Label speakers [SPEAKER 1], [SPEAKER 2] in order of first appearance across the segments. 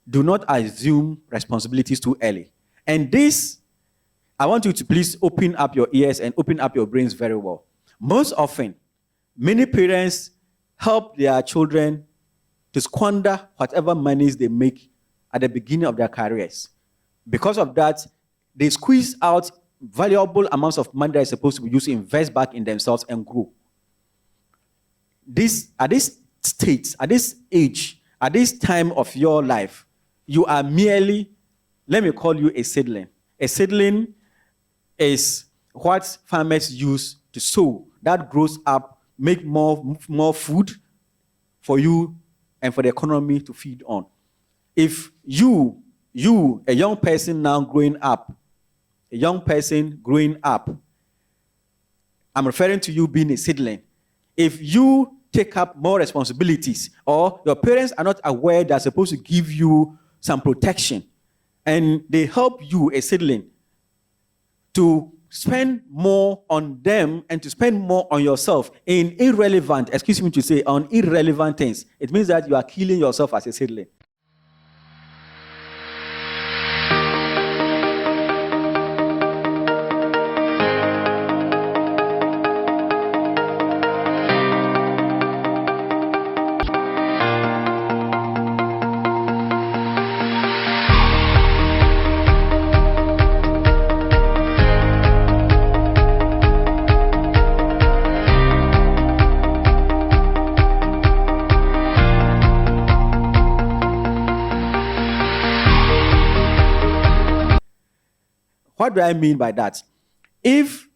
[SPEAKER 1] do not assume responsibilities too early. And this, I want you to please open up your ears and open up your brains very well. Most often, many parents help their children to squander whatever monies they make at the beginning of their careers. Because of that, they squeeze out valuable amounts of money that is supposed to be used to invest back in themselves and grow. At this stage, at this age, at this time of your life, you are merely, let me call you a seedling. A seedling is what farmers use to sow that grows up, make more food for you and for the economy to feed on. If you, a young person now growing up, I'm referring to you being a seedling. If you take up more responsibilities, or your parents are not aware they're supposed to give you some protection, and they help you, a seedling, to spend more on them and to spend more on yourself in irrelevant things, it means that you are killing yourself as a seedling. What do I mean by that? If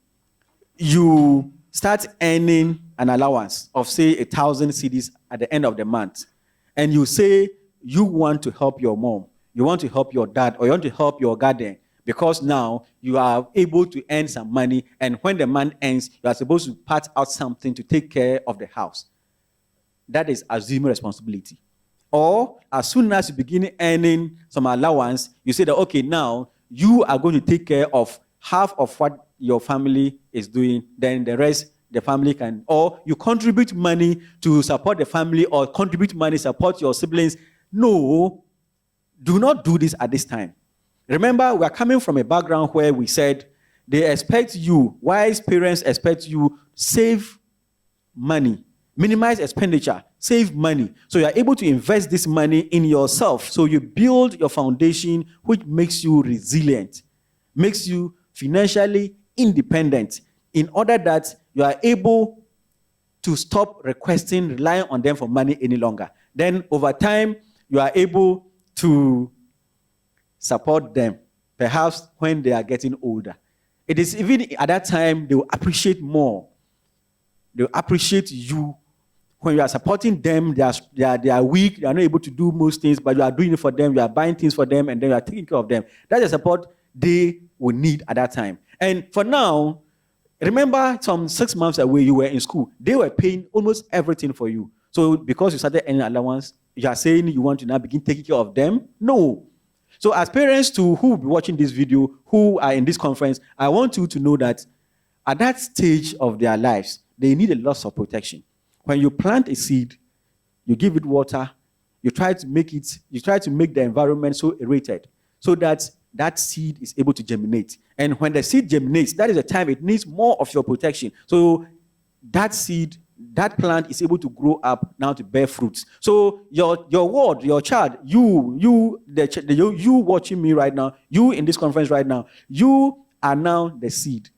[SPEAKER 1] you start earning an allowance of, say, 1,000 cedis at the end of the month, and you say you want to help your mom, you want to help your dad, or you want to help your guardian, because now you are able to earn some money, and when the month ends, you are supposed to part out something to take care of the house. That is assuming responsibility. Or as soon as you begin earning some allowance, you say that, okay, now you are going to take care of half of what your family is doing, then the rest the family can, or you contribute money to support the family, or contribute money support your siblings. No, do not do this at this time. Remember, we are coming from a background where we said they expect you, wise parents expect you, save money, minimize expenditure, save money. So you are able to invest this money in yourself. So you build your foundation, which makes you resilient, makes you financially independent, in order that you are able to stop relying on them for money any longer. Then over time, you are able to support them, perhaps when they are getting older. It is even at that time, they will appreciate more. They will appreciate you. When you are supporting them, they are weak, they are not able to do most things, but you are doing it for them, you are buying things for them, and then you are taking care of them. That's the support they will need at that time. And for now, remember, some 6 months away, you were in school. They were paying almost everything for you. So because you started earning allowance, you are saying you want to now begin taking care of them? No. So as parents who will be watching this video, who are in this conference, I want you to know that at that stage of their lives, they need a lot of protection. When you plant a seed, you give it water, you try to make the environment so aerated so that that seed is able to germinate. And when the seed germinates, that is the time it needs more of your protection. So that seed, that plant is able to grow up now to bear fruits. So your ward, your child, you watching me right now, you in this conference right now, you are now the seed.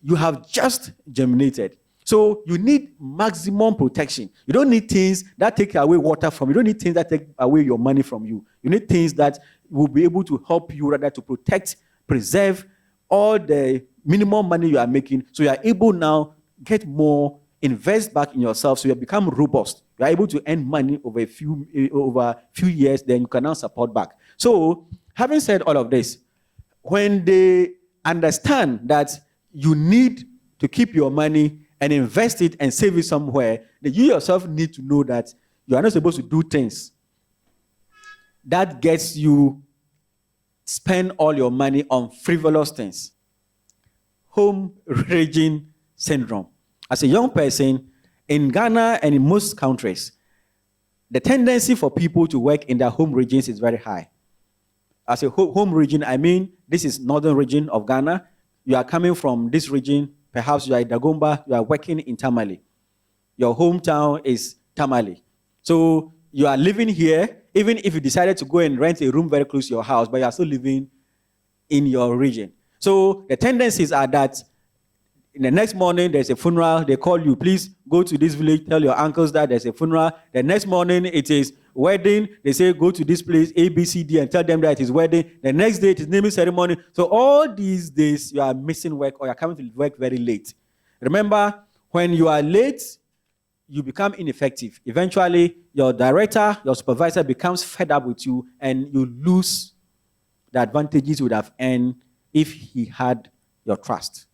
[SPEAKER 1] You have just germinated. So you need maximum protection. You don't need things that take away water from you. You don't need things that take away your money from you. You need things that will be able to help you, rather to protect, preserve all the minimum money you are making. So you are able now get more, invest back in yourself, so you become robust. You are able to earn money over a few years, then you can now support back. So having said all of this, when they understand that you need to keep your money and invest it and save it somewhere, then you yourself need to know that you are not supposed to do things that gets you spend all your money on frivolous things. Home raging syndrome. As a young person in Ghana and in most countries, the tendency for people to work in their home regions is very high. As a home region, I mean, this is northern region of Ghana. You are coming from this region, perhaps you are in Dagomba, you are working in Tamale. Your hometown is Tamale. So you are living here, even if you decided to go and rent a room very close to your house, but you are still living in your region. So the tendencies are that in the next morning, there's a funeral, they call you, please go to this village, tell your uncles that there's a funeral. The next morning, it is wedding. They say, go to this place, A, B, C, D, and tell them that it is wedding. The next day, it is naming ceremony. So all these days, you are missing work or you're coming to work very late. Remember, when you are late, you become ineffective. Eventually, your director, your supervisor becomes fed up with you and you lose the advantages you would have earned if he had your trust.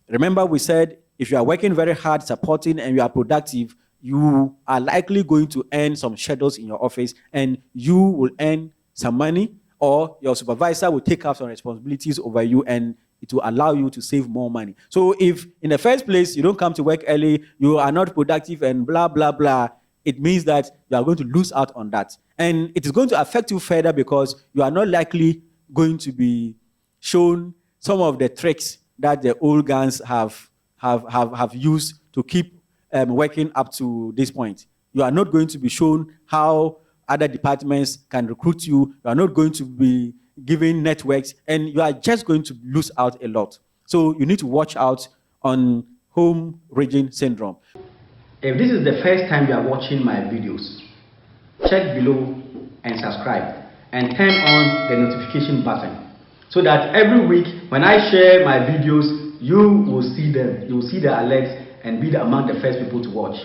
[SPEAKER 1] Remember, we said if you are working very hard, supporting, and you are productive, you are likely going to earn some shadows in your office and you will earn some money, or your supervisor will take up some responsibilities over you and it will allow you to save more money. So if in the first place you don't come to work early, you are not productive and blah, blah, blah, it means that you are going to lose out on that. And it is going to affect you further because you are not likely going to be shown some of the tricks that the old guns have used to keep working up to this point. You are not going to be shown how other departments can recruit you. You are not going to be given networks, and you are just going to lose out a lot. So you need to watch out on home region syndrome. If this is the first time you are watching my videos, check below and subscribe and turn on the notification button, so that every week when I share my videos, you will see them. You will see the alerts and be among the first people to watch.